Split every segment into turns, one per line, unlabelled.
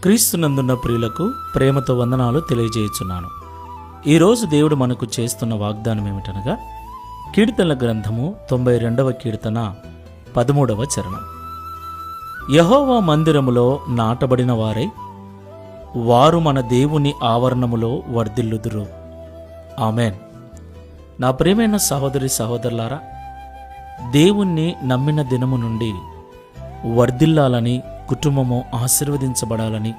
క్రీస్తునందున్న ప్రియులకు ప్రేమతో వందనాలు తెలియజేయుచున్నాను. ఈరోజు దేవుడు మనకు చేస్తున్న వాగ్దానం ఏమిటనగా కీర్తనల గ్రంథము 92వ కీర్తన 13వ చరణం. యెహోవా మందిరములో నాటబడిన వారై వారు మన దేవుని ఆవరణములో వర్ధిల్లుదురు. ఆమెన్. నా ప్రియమైన సహోదరి సహోదరులారా, దేవుణ్ణి నమ్మిన దినము నుండి వర్ధిల్లాలని, కుటుంబము ఆశీర్వదించబడాలని,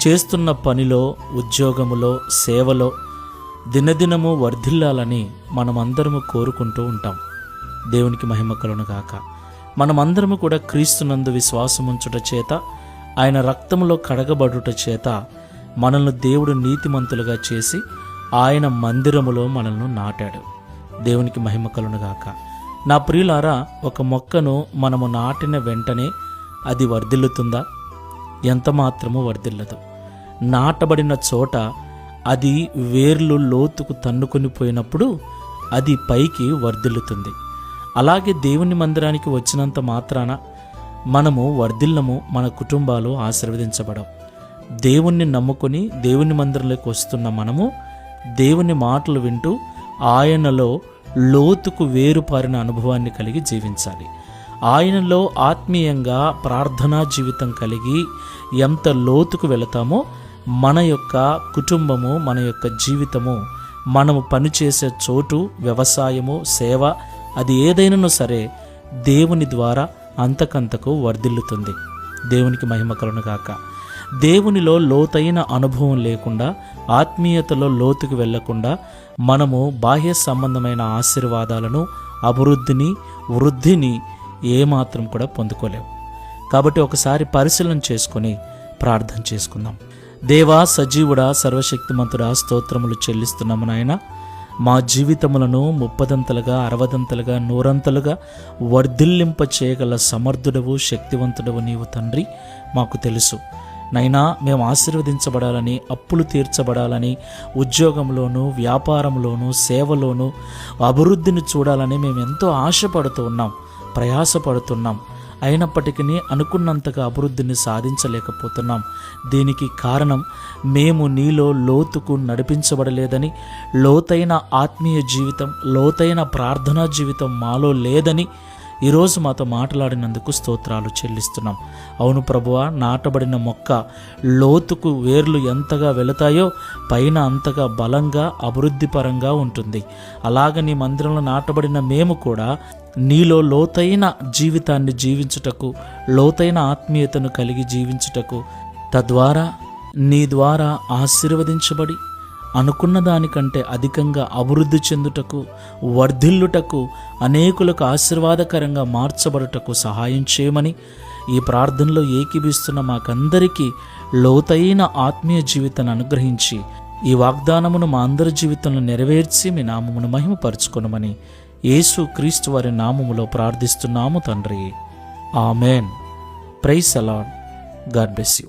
చేస్తున్న పనిలో, ఉద్యోగములో, సేవలో దినదినము వర్ధిల్లాలని మనమందరము కోరుకుంటూ ఉంటాం. దేవునికి మహిమ కలుగును గాక. మనమందరము కూడా క్రీస్తునందు విశ్వాసముంచుట చేత, ఆయన రక్తములో కడగబడుట చేత మనల్ని దేవుడు నీతిమంతులుగా చేసి ఆయన మందిరములో మనల్ని నాటాడు. దేవునికి మహిమ కలుగును గాక. నా ప్రియులారా, ఒక మొక్కను మనము నాటిన వెంటనే అది వర్ధిల్లుతుందా? ఎంత మాత్రము వర్ధిల్లదు. నాటబడిన చోట అది వేర్లు లోతుకు తన్నుకొని పోయినప్పుడు అది పైకి వర్ధిల్లుతుంది. అలాగే దేవుని మందిరానికి వచ్చినంత మాత్రాన మనము వర్ధిల్లము, మన కుటుంబాలు ఆశీర్వదించబడవు. దేవుణ్ణి నమ్ముకొని దేవుని మందిరంలోకి వస్తున్న మనము దేవుని మాటలు వింటూ ఆయనలో లోతుకు వేరుపారిన అనుభవాన్ని కలిగి జీవించాలి. ఆయనలో ఆత్మీయంగా ప్రార్థనా జీవితం కలిగి ఎంత లోతుకు వెళతామో మన యొక్క కుటుంబము, మన యొక్క జీవితము, మనము పనిచేసే చోటు, వ్యవసాయము, సేవ, అది ఏదైనాను సరే దేవుని ద్వారా అంతకంతకు వర్ధిల్లుతుంది. దేవునికి మహిమ కలుగును గాక. దేవునిలో లోతైన అనుభవం లేకుండా, ఆత్మీయతలో లోతుకు వెళ్లకుండా మనము బాహ్య సంబంధమైన ఆశీర్వాదాలను, అభివృద్ధిని, వృద్ధిని ఏమాత్రం కూడా పొందుకోలేము. కాబట్టి ఒకసారి పరిశీలన చేసుకొని ప్రార్థన చేసుకుందాం. దేవా, సజీవుడా, సర్వశక్తిమంతుడా, స్తోత్రములు చెల్లిస్తున్నాము నాయన. మా జీవితములను 30ంతలుగా, 60ంతలుగా, 100ంతలుగా వర్ధిల్లింప చేయగల సమర్థుడవు, శక్తివంతుడవు నీవు తండ్రి. మాకు తెలుసు నైనా, మేము ఆశీర్వదించబడాలని, అప్పులు తీర్చబడాలని, ఉద్యోగంలోనూ, వ్యాపారంలోనూ, సేవలోనూ అభివృద్ధిని చూడాలని మేము ఎంతో ఆశపడుతూ ఉన్నాం, ప్రయాసపడుతున్నాం. అయినప్పటికీ అనుకున్నంతగా అభివృద్ధిని సాధించలేకపోతున్నాం. దీనికి కారణం మేము నీలో లోతుకు నడిపించబడలేదని, లోతైన ఆత్మీయ జీవితం, లోతైన ప్రార్థనా జీవితం మాలో లేదని ఈరోజు మాతో మాట్లాడినందుకు స్తోత్రాలు చెల్లిస్తున్నాం. అవును ప్రభువా, నాటబడిన మొక్క లోతుకు వేర్లు ఎంతగా వెళతాయో పైన అంతగా బలంగా, అభివృద్ధిపరంగా ఉంటుంది. అలాగ నీ మందిరంలో నాటబడిన మేము కూడా నీలో లోతైన జీవితాన్ని జీవించుటకు, లోతైన ఆత్మీయతను కలిగి జీవించుటకు, తద్వారా నీ ద్వారా ఆశీర్వదించబడి అనుకున్న దానికంటే అధికంగా అభివృద్ధి చెందుటకు, వర్ధిల్లుటకు, అనేకులకు ఆశీర్వాదకరంగా మార్చబడుటకు సహాయం చేయమని ఈ ప్రార్థనలో ఏకీభిస్తున్న మాకందరికీ లోతైన ఆత్మీయ జీవితాన్ని అనుగ్రహించి ఈ వాగ్దానమును మా అందరి జీవితంలో నెరవేర్చి మీ నామమును మహిమపరచుకొనమని యేసు క్రీస్తు వారి నామములో ప్రార్థిస్తున్నాము తండ్రి. Amen. Praise the lord. God bless you.